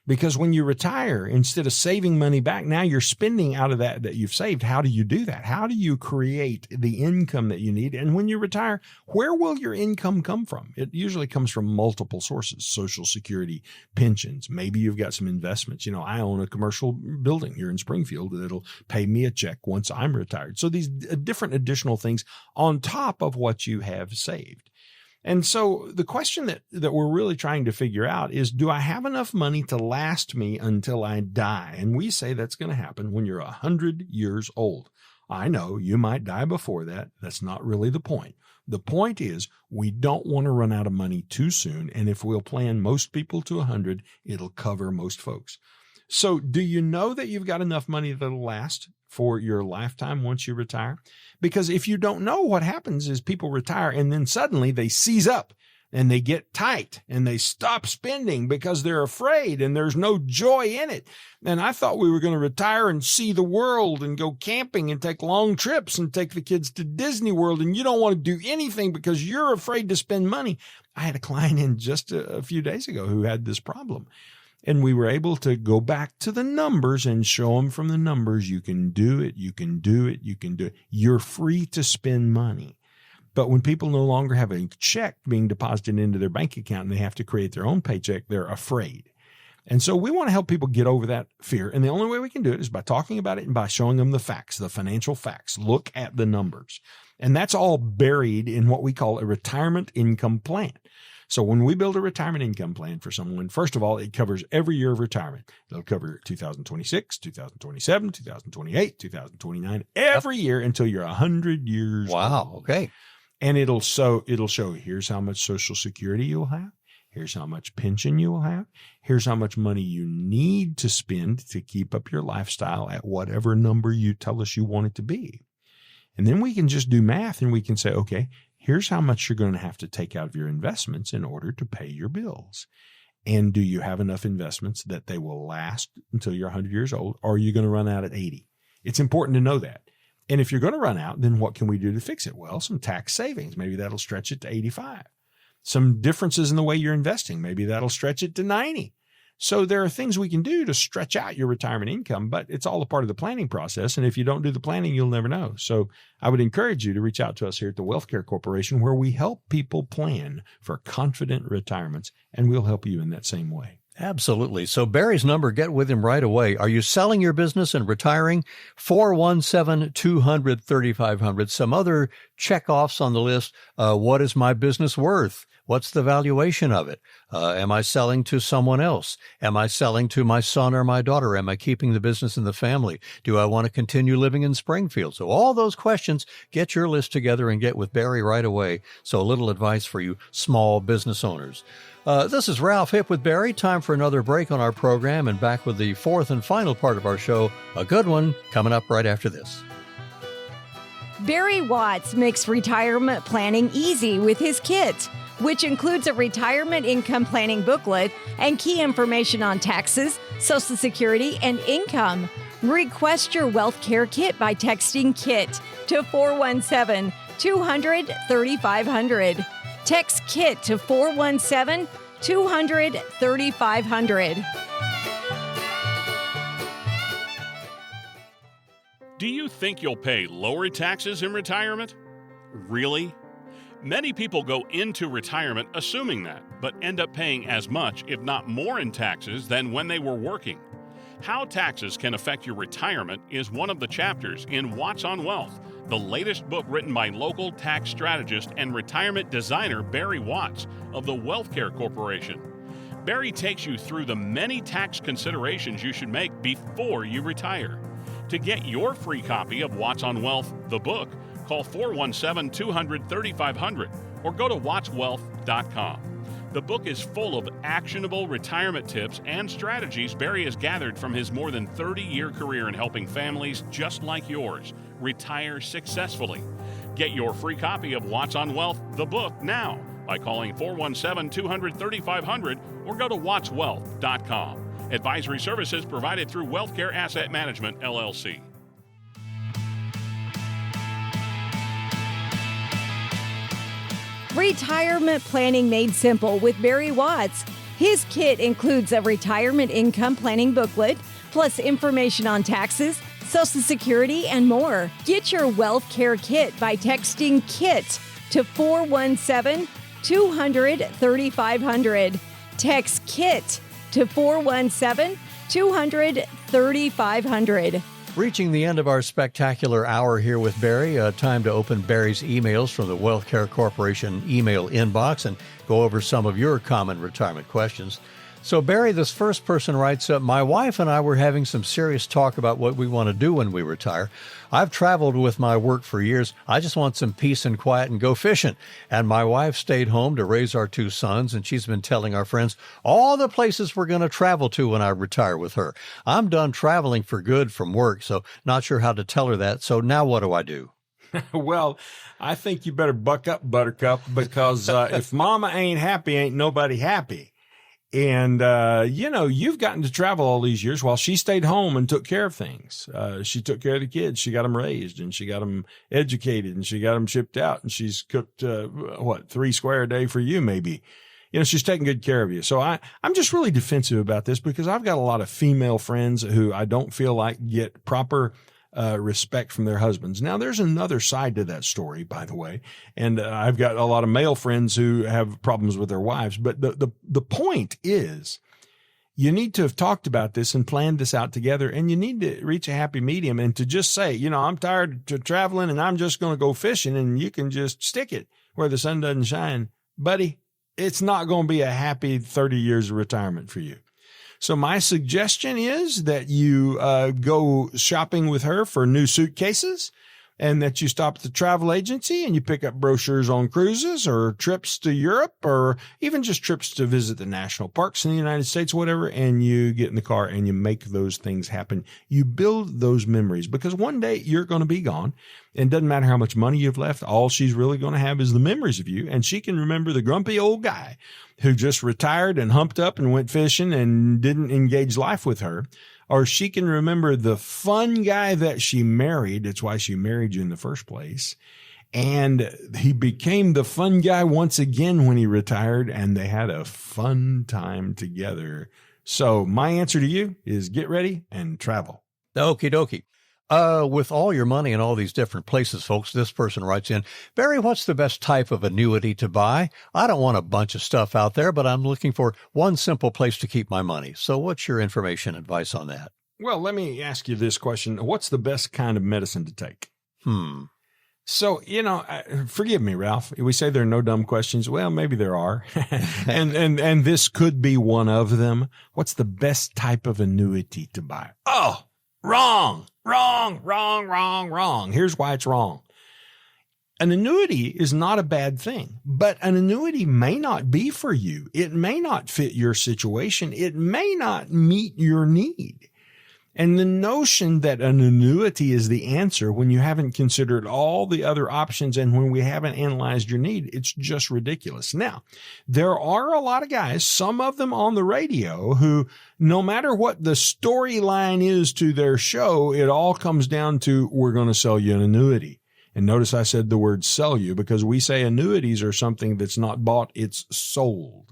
Because when you retire, instead of saving money back, now you're spending out of that you've saved. How do you do that? How do you create the income that you need? And when you retire, where will your income come from? It usually comes from multiple sources: Social Security, pensions. Maybe you've got some investments. I own a commercial building here in Springfield that'll pay me a check once I'm retired. So these different additional things on top of what you have saved. And so the question that we're really trying to figure out is, do I have enough money to last me until I die? And we say that's going to happen when you're 100 years old. I know you might die before that. That's not really the point. The point is we don't want to run out of money too soon. And if we'll plan most people to 100, it'll cover most folks. So do you know that you've got enough money that'll last for your lifetime once you retire? Because if you don't know, what happens is people retire and then suddenly they seize up and they get tight and they stop spending because they're afraid and there's no joy in it. And I thought we were going to retire and see the world and go camping and take long trips and take the kids to Disney World. And you don't want to do anything because you're afraid to spend money. I had a client in just a few days ago who had this problem. And we were able to go back to the numbers and show them from the numbers, you can do it, you can do it, you can do it. You're free to spend money. But when people no longer have a check being deposited into their bank account and they have to create their own paycheck, they're afraid. And so we want to help people get over that fear. And the only way we can do it is by talking about it and by showing them the facts, the financial facts. Look at the numbers. And that's all buried in what we call a retirement income plan. So when we build a retirement income plan for someone, first of all, it covers every year of retirement. It'll cover 2026, 2027, 2028, 2029, every year until you're 100 years old. Wow. Okay. And it'll show here's how much Social Security you'll have. Here's how much pension you will have. Here's how much money you need to spend to keep up your lifestyle at whatever number you tell us you want it to be. And then we can just do math and we can say, okay, here's how much you're going to have to take out of your investments in order to pay your bills. And do you have enough investments that they will last until you're 100 years old? Or are you going to run out at 80? It's important to know that. And if you're going to run out, then what can we do to fix it? Well, some tax savings. Maybe that'll stretch it to 85. Some differences in the way you're investing. Maybe that'll stretch it to 90. So there are things we can do to stretch out your retirement income, but it's all a part of the planning process. And if you don't do the planning, you'll never know. So I would encourage you to reach out to us here at the Wealth Care Corporation, where we help people plan for confident retirements, and we'll help you in that same way. Absolutely. So Barry's number, get with him right away. Are you selling your business and retiring? 417-200-3500. Some other checkoffs on the list. What is my business worth? What's the valuation of it? Am I selling to someone else? Am I selling to my son or my daughter? Am I keeping the business in the family? Do I want to continue living in Springfield? So all those questions, get your list together and get with Barry right away. So a little advice for you small business owners. This is Ralph Hipp with Barry. Time for another break on our program and back with the fourth and final part of our show. A good one coming up right after this. Barry Watts makes retirement planning easy with his kit, which includes a retirement income planning booklet and key information on taxes, Social Security, and income. Request your Wealth Care Kit by texting KIT to 417-200-3500. Text KIT to 417-200-3500. Do you think you'll pay lower taxes in retirement? Really? Many people go into retirement assuming that, but end up paying as much, if not more, in taxes than when they were working. How taxes can affect your retirement is one of the chapters in Watts on Wealth, the latest book written by local tax strategist and retirement designer Barry Watts of the Wealth Care Corporation. Barry takes you through the many tax considerations you should make before you retire. To get your free copy of Watts on Wealth, the book, call 417-200-3500 or go to wattswealth.com. The book is full of actionable retirement tips and strategies Barry has gathered from his more than 30-year career in helping families just like yours retire successfully. Get your free copy of Watts on Wealth, the book, now by calling 417-200-3500 or go to wattswealth.com. Advisory services provided through WealthCare Asset Management, LLC. Retirement planning made simple with Barry Watts. His kit includes a retirement income planning booklet, plus information on taxes, Social Security, and more. Get your Wealth Care Kit by texting KIT to 417-200-3500. Text KIT to 417-200-3500. Reaching the end of our spectacular hour here with Barry, time to open Barry's emails from the Wealth Care Corporation email inbox and go over some of your common retirement questions. So, Barry, this first person writes up, my wife and I were having some serious talk about what we want to do when we retire. I've traveled with my work for years. I just want some peace and quiet and go fishing. And my wife stayed home to raise our 2 sons, and she's been telling our friends all the places we're going to travel to when I retire with her. I'm done traveling for good from work, so not sure how to tell her that. So now what do I do? Well, I think you better buck up, Buttercup, because if Mama ain't happy, ain't nobody happy. And, you've gotten to travel all these years while she stayed home and took care of things. She took care of the kids. She got them raised and she got them educated and she got them shipped out, and she's cooked, 3 square a day for you, maybe. She's taking good care of you. So I'm just really defensive about this because I've got a lot of female friends who I don't feel like get proper respect from their husbands. Now, there's another side to that story, by the way, and I've got a lot of male friends who have problems with their wives. But the point is, you need to have talked about this and planned this out together, and you need to reach a happy medium. And to just say, I'm tired of traveling and I'm just going to go fishing, and you can just stick it where the sun doesn't shine, buddy, it's not going to be a happy 30 years of retirement for you. So my suggestion is that you go shopping with her for new suitcases, and that you stop at the travel agency and you pick up brochures on cruises or trips to Europe, or even just trips to visit the national parks in the United States, whatever, and you get in the car and you make those things happen. You build those memories, because one day you're going to be gone, and it doesn't matter how much money you've left. All she's really going to have is the memories of you, and she can remember the grumpy old guy who just retired and humped up and went fishing and didn't engage life with her. Or she can remember the fun guy that she married. It's why she married you in the first place. And he became the fun guy once again when he retired, and they had a fun time together. So my answer to you is get ready and travel. Okie dokie. With all your money in all these different places, folks, this person writes in, Barry, what's the best type of annuity to buy? I don't want a bunch of stuff out there, but I'm looking for one simple place to keep my money. So what's your information advice on that? Well, let me ask you this question. What's the best kind of medicine to take? So, forgive me, Ralph. We say there are no dumb questions. Well, maybe there are. and this could be one of them. What's the best type of annuity to buy? Oh, wrong. Here's why it's wrong. An annuity is not a bad thing, but an annuity may not be for you. It may not fit your situation. It may not meet your need. And the notion that an annuity is the answer when you haven't considered all the other options and when we haven't analyzed your need, it's just ridiculous. Now, there are a lot of guys, some of them on the radio, who no matter what the storyline is to their show, it all comes down to, we're going to sell you an annuity. And notice I said the word sell you, because we say annuities are something that's not bought, it's sold.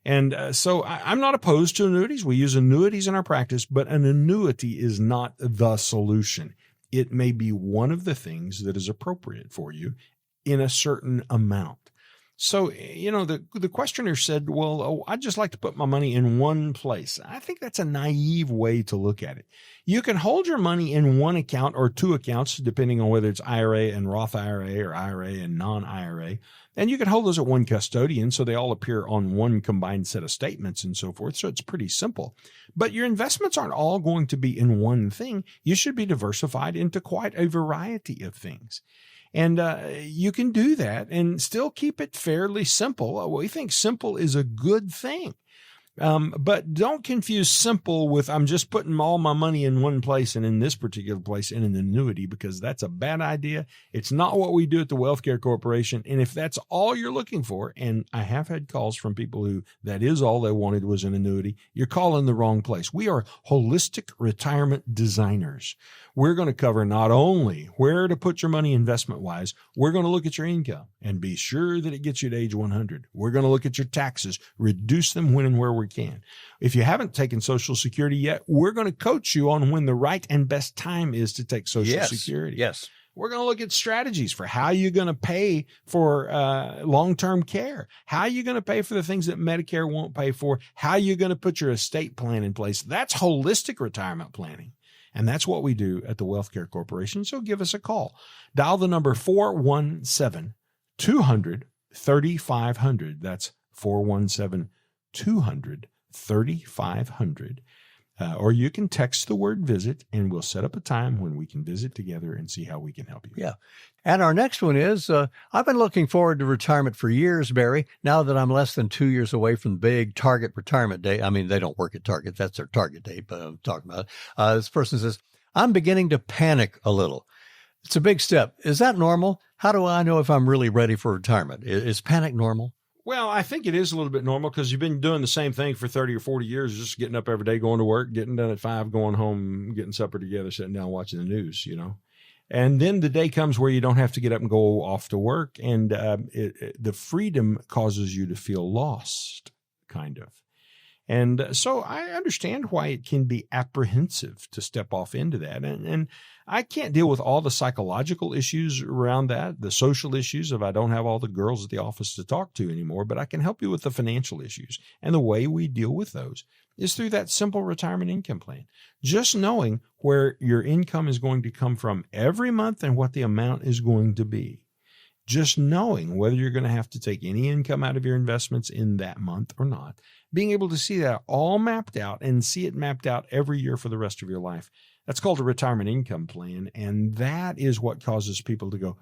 And so I'm not opposed to annuities. We use annuities in our practice, but an annuity is not the solution. It may be one of the things that is appropriate for you in a certain amount. So, the questioner said, well, I'd just like to put my money in one place. I think that's a naive way to look at it. You can hold your money in one account or 2 accounts, depending on whether it's IRA and Roth IRA or IRA and non-IRA. And you can hold those at one custodian, so they all appear on one combined set of statements and so forth. So it's pretty simple. But your investments aren't all going to be in one thing. You should be diversified into quite a variety of things. And you can do that and still keep it fairly simple. We think simple is a good thing. But don't confuse simple with I'm just putting all my money in one place and in this particular place in an annuity, because that's a bad idea. It's not what we do at the Wealth Care Corporation. And if that's all you're looking for, and I have had calls from people who that is all they wanted was an annuity, you're calling the wrong place. We are holistic retirement designers. We're going to cover not only where to put your money investment-wise, we're going to look at your income and be sure that it gets you to age 100. We're going to look at your taxes, reduce them when and where we can. If you haven't taken Social Security yet, we're going to coach you on when the right and best time is to take Social Security. Yes. We're going to look at strategies for how you're going to pay for long-term care, how you're going to pay for the things that Medicare won't pay for, how you're going to put your estate plan in place. That's holistic retirement planning. And that's what we do at the Wealth Care Corporation. So give us a call. Dial the number 417-200-3500. That's 417-200-3500. 888-858-3500. Or you can text the word visit, and we'll set up a time when we can visit together and see how we can help you. Yeah. And our next one is, I've been looking forward to retirement for years, Barry. Now that I'm less than 2 years away from the big Target retirement date, I mean, they don't work at Target. That's their Target date, but I'm talking about it. This person says, I'm beginning to panic a little. It's a big step. Is that normal? How do I know if I'm really ready for retirement? Is panic normal? Well, I think it is a little bit normal because you've been doing the same thing for 30 or 40 years, just getting up every day, going to work, getting done at 5, going home, getting supper together, sitting down, watching the news, And then the day comes where you don't have to get up and go off to work, and the freedom causes you to feel lost, kind of. And so I understand why it can be apprehensive to step off into that. And I can't deal with all the psychological issues around that, the social issues of I don't have all the girls at the office to talk to anymore, but I can help you with the financial issues. And the way we deal with those is through that simple retirement income plan. Just knowing where your income is going to come from every month and what the amount is going to be. Just knowing whether you're going to have to take any income out of your investments in that month or not. Being able to see that all mapped out and see it mapped out every year for the rest of your life. That's called a retirement income plan. And that is what causes people to go,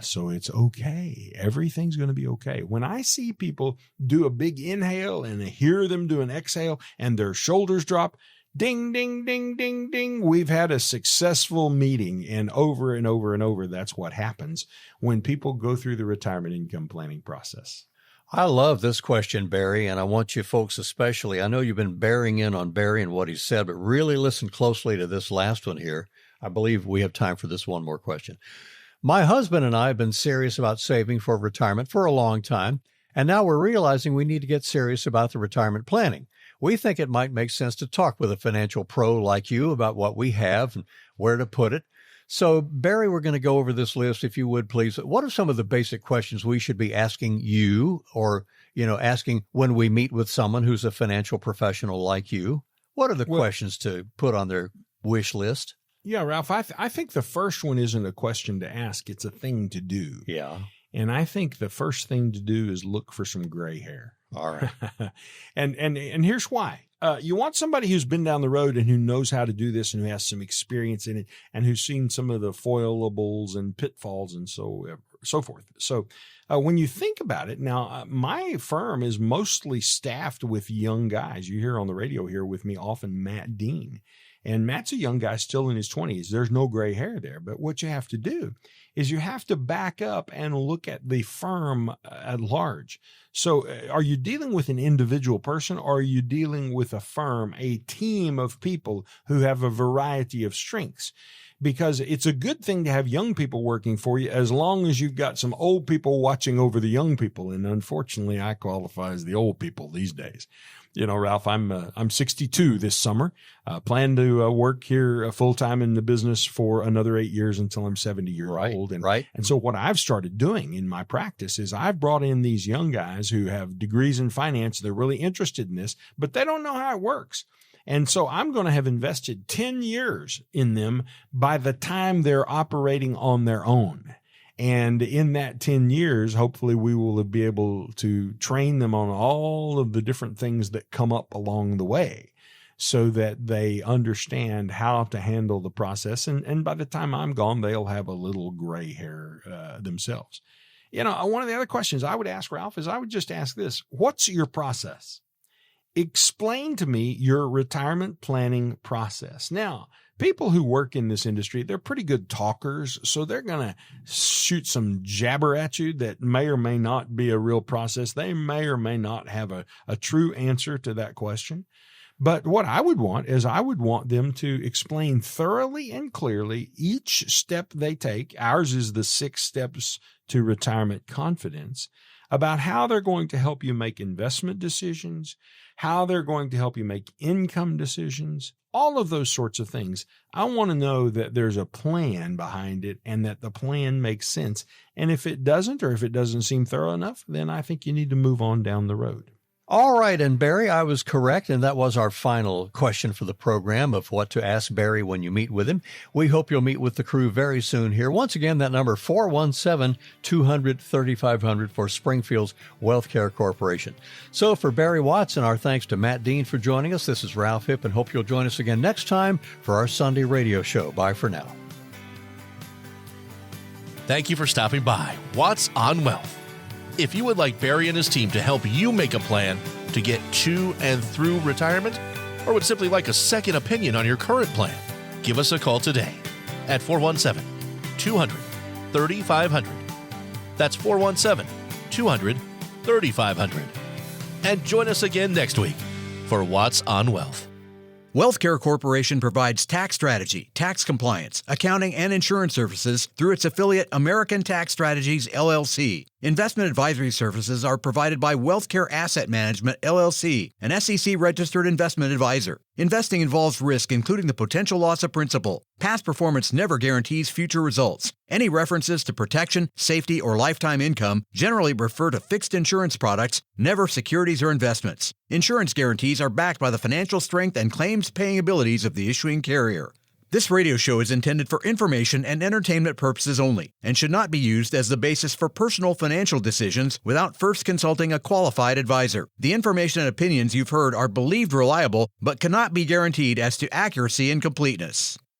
so it's okay. Everything's going to be okay. When I see people do a big inhale and I hear them do an exhale and their shoulders drop, ding, ding, ding, ding, ding. We've had a successful meeting, and over and over and over, that's what happens when people go through the retirement income planning process. I love this question, Barry, and I want you folks especially. I know you've been bearing in on Barry and what he said, but really listen closely to this last one here. I believe we have time for this one more question. My husband and I have been serious about saving for retirement for a long time, and now we're realizing we need to get serious about the retirement planning. We think it might make sense to talk with a financial pro like you about what we have and where to put it. So, Barry, we're going to go over this list, if you would, please. What are some of the basic questions we should be asking you or, asking when we meet with someone who's a financial professional like you? What are the questions to put on their wish list? Yeah, Ralph, I think the first one isn't a question to ask. It's a thing to do. Yeah. And I think the first thing to do is look for some gray hair. All right. And here's why. You want somebody who's been down the road and who knows how to do this and who has some experience in it and who's seen some of the foilables and pitfalls and so forth. So when you think about it, now my firm is mostly staffed with young guys. You hear on the radio here with me often Matt Dean. And Matt's a young guy still in his 20s. There's no gray hair there. But what you have to do is you have to back up and look at the firm at large. So are you dealing with an individual person, or are you dealing with a firm, a team of people who have a variety of strengths? Because it's a good thing to have young people working for you as long as you've got some old people watching over the young people. And unfortunately, I qualify as the old people these days. Ralph, I'm 62 this summer. Plan to work here full time in the business for another 8 years until I'm 70 years old. And so what I've started doing in my practice is I've brought in these young guys who have degrees in finance. They're really interested in this, but they don't know how it works. And so I'm going to have invested 10 years in them by the time they're operating on their own. And in that 10 years, hopefully we will be able to train them on all of the different things that come up along the way so that they understand how to handle the process. And by the time I'm gone, they'll have a little gray hair themselves. One of the other questions I would ask, Ralph, is I would just ask this: what's your process? Explain to me your retirement planning process. Now, people who work in this industry, they're pretty good talkers, so they're going to shoot some jabber at you that may or may not be a real process. They may or may not have a true answer to that question. But what I would want is I would want them to explain thoroughly and clearly each step they take. Ours is the 6 steps to retirement confidence, about how they're going to help you make investment decisions, how they're going to help you make income decisions, all of those sorts of things. I want to know that there's a plan behind it and that the plan makes sense. And if it doesn't, or if it doesn't seem thorough enough, then I think you need to move on down the road. All right, and Barry, I was correct, and that was our final question for the program of what to ask Barry when you meet with him. We hope you'll meet with the crew very soon here. Once again, that number 417-200-3500 for Springfield's Wealth Care Corporation. So for Barry Watts, and our thanks to Matt Dean for joining us, this is Ralph Hipp, and hope you'll join us again next time for our Sunday radio show. Bye for now. Thank you for stopping by Watts on Wealth. If you would like Barry and his team to help you make a plan to get to and through retirement, or would simply like a second opinion on your current plan, give us a call today at 417-200-3500. That's 417-200-3500. And join us again next week for Watts on Wealth. WealthCare Corporation provides tax strategy, tax compliance, accounting, and insurance services through its affiliate American Tax Strategies, LLC. Investment advisory services are provided by WealthCare Asset Management, LLC, an SEC-registered investment advisor. Investing involves risk, including the potential loss of principal. Past performance never guarantees future results. Any references to protection, safety, or lifetime income generally refer to fixed insurance products, never securities or investments. Insurance guarantees are backed by the financial strength and claims-paying abilities of the issuing carrier. This radio show is intended for information and entertainment purposes only and should not be used as the basis for personal financial decisions without first consulting a qualified advisor. The information and opinions you've heard are believed reliable but cannot be guaranteed as to accuracy and completeness.